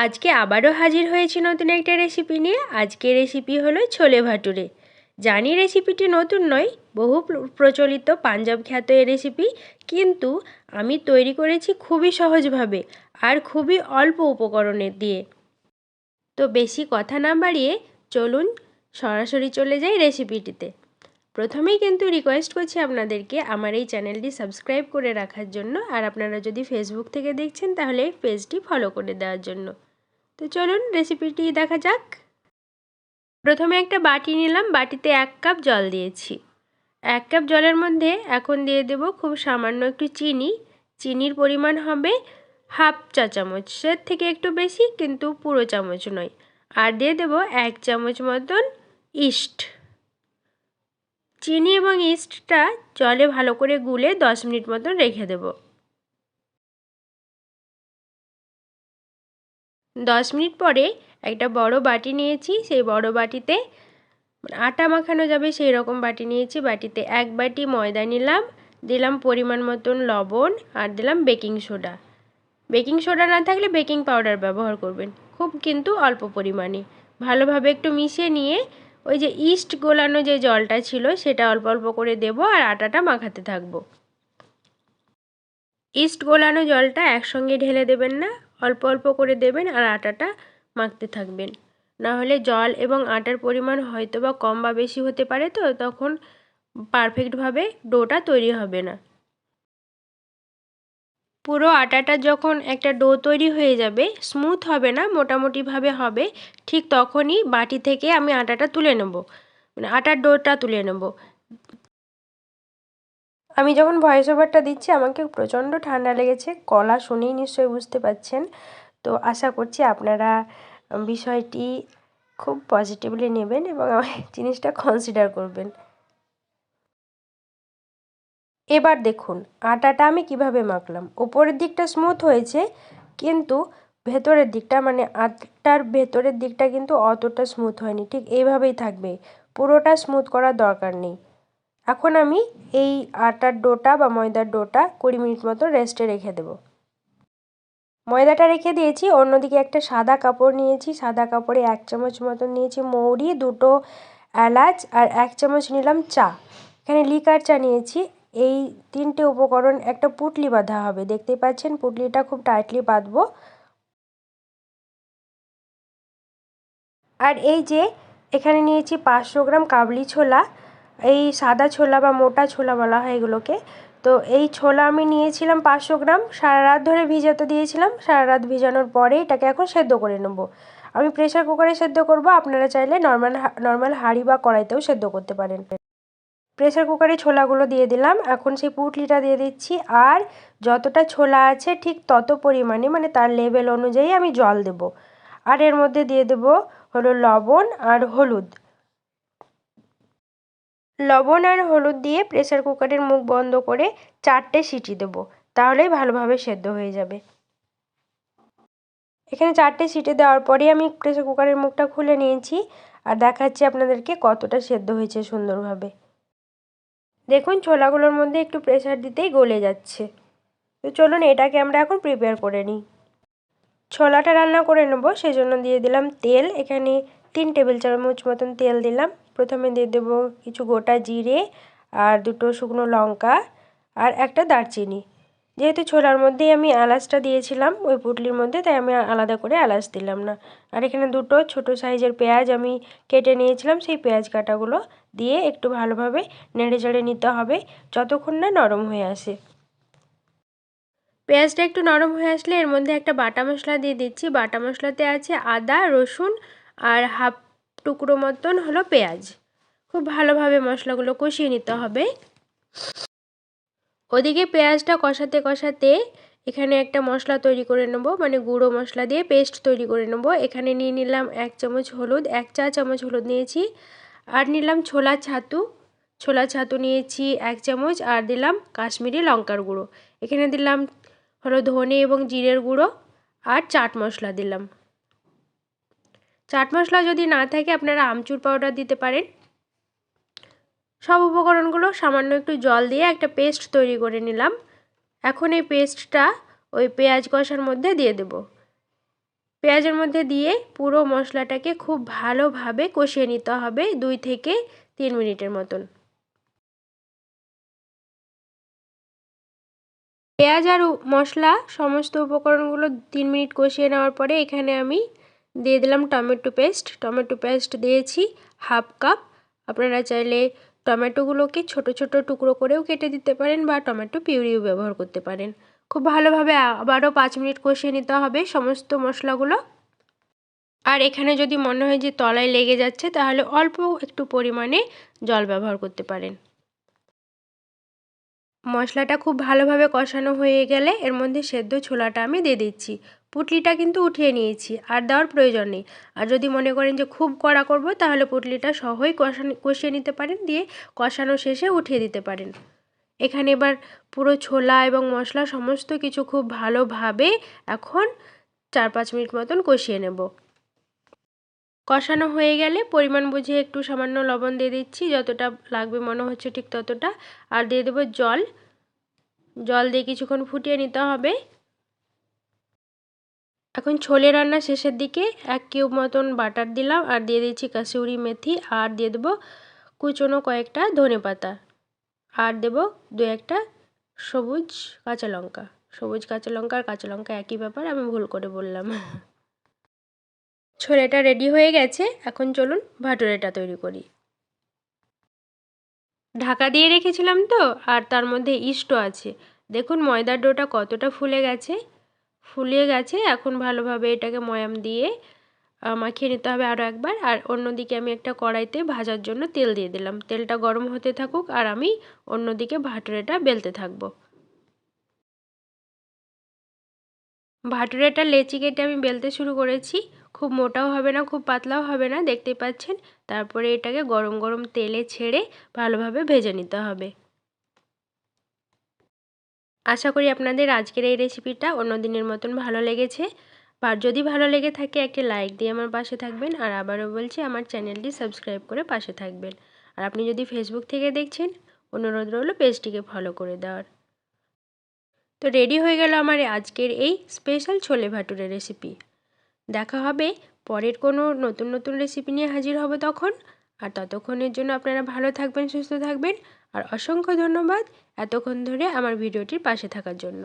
আজকে আবারও হাজির হয়েছি নতুন একটা রেসিপি নিয়ে। আজকের রেসিপি হলো ছোলে ভাটুরে। জানি রেসিপিটি নতুন নয়, বহু প্রচলিত পাঞ্জাব খ্যাত এই রেসিপি, কিন্তু আমি তৈরি করেছি খুবই সহজভাবে আর খুবই অল্প উপকরণের দিয়ে। তো বেশি কথা না বাড়িয়ে চলুন সরাসরি চলে যাই রেসিপিটিতে। প্রথমেই কিন্তু রিকোয়েস্ট করছি আপনাদেরকে আমার এই চ্যানেলটি সাবস্ক্রাইব করে রাখার জন্য, আর আপনারা যদি ফেসবুক থেকে দেখছেন তাহলে এই পেজটি ফলো করে দেওয়ার জন্য। তো চলুন রেসিপিটি দেখা যাক। প্রথমে একটা বাটি নিলাম, বাটিতে 1 কাপ জল দিয়েছি। 1 কাপ জলের মধ্যে এখন দিয়ে দেব খুব সামান্য একটু চিনি। চিনির পরিমাণ হবে হাফ চা চামচ, এর থেকে একটু বেশি, কিন্তু পুরো চামচ নয়। আর দিয়ে দেব 1 চামচ মতন ইস্ট। চিনি এবং ইস্টটা জলে ভালো করে গুলে 10 মিনিট মতন রেখে দেব। 10 মিনিট পরে একটা বড় বাটি নিয়েছি, সেই বড় বাটিতে আটা মাখানো যাবে সেই রকম বাটি নিয়েছি। বাটিতে 1 বাটি ময়দা নিলাম, দিলাম পরিমাণ মতন লবণ, আর দিলাম বেকিং সোডা। বেকিং সোডা না থাকলে বেকিং পাউডার ব্যবহার করবেন, খুব কিন্তু অল্প পরিমাণে। ভালোভাবে একটু মিশিয়ে নিয়ে ওই যে ইস্ট গোলানো যে জলটা ছিল সেটা অল্প অল্প করে দেব, আর আটাটা মাখাতে থাকবো। ইস্ট গোলানো জলটা একসঙ্গে ঢেলে দেবেন না, অল্প অল্প করে দেবেন আর আটাটা মাখতে থাকবেন। না হলে জল এবং আটার পরিমাণ হয়তো বা কম বা বেশি হতে পারে, তো তখন পারফেক্টভাবে ডোটা তৈরি হবে না। পুরো আটাটা যখন একটা ডো তৈরি হয়ে যাবে, স্মুথ হবে না, মোটামুটিভাবে হবে, ঠিক তখনই বাটি থেকে আমি আটাটা তুলে নেব, মানে আটার ডোটা তুলে নেব। আমি যখন ভয়েস ওভারটা দিচ্ছি আমাকে প্রচণ্ড ঠান্ডা লেগেছে, গলা শুনেই নিশ্চয়ই বুঝতে পারছেন। তো আশা করছি আপনারা বিষয়টি খুব পজিটিভলি নেবেন এবং আমার জিনিসটা কনসিডার করবেন। এবার দেখুন আটাটা আমি কিভাবে মাখলাম। ওপরের দিকটা স্মুথ হয়েছে, কিন্তু ভেতরের দিকটা, মানে আটার ভেতরের দিকটা কিন্তু অতটা স্মুথ হয়নি। ঠিক এইভাবেই থাকবে, পুরোটা স্মুথ করার দরকার নেই। এখন আমি এই আটার ডোটা বা ময়দার ডোটা 20 মিনিট মতো রেস্টে রেখে দেব। ময়দাটা রেখে দিয়েছি। অন্যদিকে একটা সাদা কাপড় নিয়েছি, সাদা কাপড়ে 1 চামচ মতো নিয়েছি মৌরি, 2টো এলাচ, আর 1 চামচ নিলাম চা। এখানে লিকার চা নিয়েছি। এই 3টে উপকরণ একটা পুঁটলি বাঁধা হবে, দেখতেই পাচ্ছেন পুঁটলিটা খুব টাইটলি বাঁধবো। আর এই যে এখানে নিয়েছি 500 গ্রাম কাবলি ছোলা, এই সাদা ছোলা বা মোটা ছোলা বলা হয় এগুলোকে। তো এই ছোলা আমি নিয়েছিলাম 500 গ্রাম, সারা রাত ধরে ভিজাতে দিয়েছিলাম। সারা রাত ভিজানোর পরে এটাকে এখন সেদ্ধ করে নেব। আমি প্রেসার কুকারে সেদ্ধ করব, আপনারা চাইলে নর্মাল হাঁড়ি বা কড়াইতেও সেদ্ধ করতে পারেন। প্রেসার কুকারে ছোলাগুলো দিয়ে দিলাম, এখন সেই পুঁটলিটা দিয়ে দিচ্ছি, আর যতটা ছোলা আছে ঠিক তত পরিমাণে, মানে তার লেভেল অনুযায়ী আমি জল দেব। আর এর মধ্যে দিয়ে দেব হলো লবণ আর হলুদ। লবণ আর হলুদ দিয়ে প্রেসার কুকারের মুখ বন্ধ করে 4টে সিটি দেব, তাহলেই ভালোভাবে সেদ্ধ হয়ে যাবে। এখানে 4টে সিটি দেওয়ার পরেই আমি প্রেসার কুকারের মুখটা খুলে নিয়েছি, আর দেখাচ্ছি আপনাদেরকে কতটা সেদ্ধ হয়েছে সুন্দরভাবে। দেখুন ছোলাগুলোর মধ্যে একটু প্রেসার দিতেই গলে যাচ্ছে। তো চলুন এটাকে আমরা এখন প্রিপেয়ার করে নিই। ছোলাটা রান্না করে নেব, সেজন্য দিয়ে দিলাম তেল। এখানে 3 টেবিল চামচ মতন তেল দিলাম। প্রথমে দিয়ে দেব কিছু গোটা জিরে, আর 2টো শুকনো লঙ্কা, আর একটা দারচিনি। যেহেতু ছোলার মধ্যেই আমি এলাচটা দিয়েছিলাম ওই পুঁটলির মধ্যে, তাই আমি আলাদা করে এলাচ দিলাম না। আর এখানে 2টো ছোটো সাইজের পেঁয়াজ আমি কেটে নিয়েছিলাম, সেই পেঁয়াজ কাটাগুলো দিয়ে একটু ভালোভাবে নেড়ে চেড়ে নিতে হবে যতক্ষণ না নরম হয়ে আসে। পেঁয়াজটা একটু নরম হয়ে আসলে এর মধ্যে একটা বাটা মশলা দিয়ে দিচ্ছি। বাটা মশলাতে আছে আদা, রসুন, আর হাফ টুকরো মতন হলো পেঁয়াজ। খুব ভালোভাবে মশলাগুলো কষিয়ে নিতে হবে। ওদিকে পেঁয়াজটা কষাতে কষাতে এখানে একটা মশলা তৈরি করে নেব, মানে গুঁড়ো মশলা দিয়ে পেস্ট তৈরি করে নেব। এখানে নিয়ে নিলাম 1 চামচ হলুদ, 1 চা চামচ হলুদ নিয়েছি। আর নিলাম ছোলা ছাতু, ছোলা ছাতু নিয়েছি 1 চামচ, আর দিলাম কাশ্মীরি লঙ্কার গুঁড়ো। এখানে দিলাম হলো ধনে এবং জিরের গুঁড়ো, আর চাট মশলা দিলাম। চাট মশলা যদি না থাকে আপনারা আমচুর পাউডার দিতে পারেন। সব উপকরণগুলো সামান্য একটু জল দিয়ে একটা পেস্ট তৈরি করে নিলাম। এখন এই পেস্টটা ওই পেঁয়াজ কষার মধ্যে দিয়ে দেব। পেঁয়াজের মধ্যে দিয়ে পুরো মশলাটাকে খুব ভালোভাবে কষিয়ে নিতে হবে 2 থেকে 3 মিনিটের মতন। পেঁয়াজ আর মশলা সমস্ত উপকরণগুলো 3 মিনিট কষিয়ে নেওয়ার পরে এখানে আমি দিয়ে দিলাম টমেটো পেস্ট দিয়েছি হাফ কাপ। আপনারা চাইলে টমেটোগুলোকে ছোট ছোট টুকরো করেও কেটে দিতে পারেন বা টমেটো পিউরিও ব্যবহার করতে পারেন। খুব ভালোভাবে আবারও 5 মিনিট কষিয়ে নিতে হবে সমস্ত মশলাগুলো। আর এখানে যদি মনে হয় যে তলায় লেগে যাচ্ছে তাহলে অল্প একটু পরিমাণে জল ব্যবহার করতে পারেন। মশলাটা খুব ভালোভাবে কষানো হয়ে গেলে এর মধ্যে সেদ্ধ ছোলাটা আমি দিয়ে দিচ্ছি। পুঁটলিটা কিন্তু উঠিয়ে নিয়েছি, আর দেওয়ার প্রয়োজন নেই। আর যদি মনে করেন যে খুব কড়া করব তাহলে পুঁটলিটা সহই কষিয়ে নিতে পারেন, দিয়ে কষানো শেষে উঠিয়ে দিতে পারেন। এখানে এবার পুরো ছোলা এবং মশলা সমস্ত কিছু খুব ভালোভাবে এখন 4-5 মিনিট মতন কষিয়ে নেব। কষানো হয়ে গেলে পরিমাণ বুঝে একটু সামান্য লবণ দিয়ে দিচ্ছি, যতটা লাগবে মনে হচ্ছে ঠিক ততটা। আর দিয়ে দেবো জল দিয়ে কিছুক্ষণ ফুটিয়ে নিতে হবে। এখন ছোলে রান্না শেষের দিকে 1 কিউব মতন বাটার দিলাম, আর দিয়ে দিচ্ছি কাসুরি মেথি, আর দিয়ে দেবো কুচনো কয়েকটা ধনেপাতা, আর দেবো 2-1টা সবুজ কাঁচা লঙ্কা। সবুজ কাঁচা লঙ্কা আর কাঁচা লঙ্কা একই ব্যাপার, আমি ভুল করে বললাম। ছোলেটা রেডি হয়ে গেছে, এখন চলুন ভাটুরেটা তৈরি করি। ঢাকা দিয়ে রেখেছিলাম তো, আর তার মধ্যে ইস্টও আছে। দেখুন ময়দার ডোটা কতটা ফুলে গেছে। এখন ভালোভাবে এটাকে ময়াম দিয়ে মাখিয়ে নিতে হবে আরও একবার। আর অন্যদিকে আমি একটা কড়াইতে ভাজার জন্য তেল দিয়ে দিলাম। তেলটা গরম হতে থাকুক আর আমি অন্যদিকে ভাটুরেটা বেলতে থাকবো। ভাটুরেটা লেচি কেটে আমি বেলতে শুরু করেছি। খুব মোটাও হবে না, খুব পাতলাও হবে না, দেখতেই পাচ্ছেন। তারপরে এটাকে গরম গরম তেলে ছেড়ে ভালোভাবে ভেজে নিতে হবে। আশা করি আপনাদের আজকের এই রেসিপিটা অন্য দিনের মতন ভালো লেগেছে। আর যদি ভালো লেগে থাকে একটি লাইক দিয়ে আমার পাশে থাকবেন। আর আবারও বলছি, আমার চ্যানেলটি সাবস্ক্রাইব করে পাশে থাকবেন। আর আপনি যদি ফেসবুক থেকে দেখছেন, অনুরোধ রইল পেজটিকে ফলো করে দেওয়ার। তো রেডি হয়ে গেল আমার আজকের এই স্পেশাল ছোলে ভাটুরে রেসিপি। দেখা হবে পরের কোনো নতুন রেসিপি নিয়ে হাজির হব তখন। আর ততক্ষণের জন্য আপনারা ভালো থাকবেন, সুস্থ থাকবেন। আর অসংখ্য ধন্যবাদ এতক্ষণ ধরে আমার ভিডিওটির পাশে থাকার জন্য।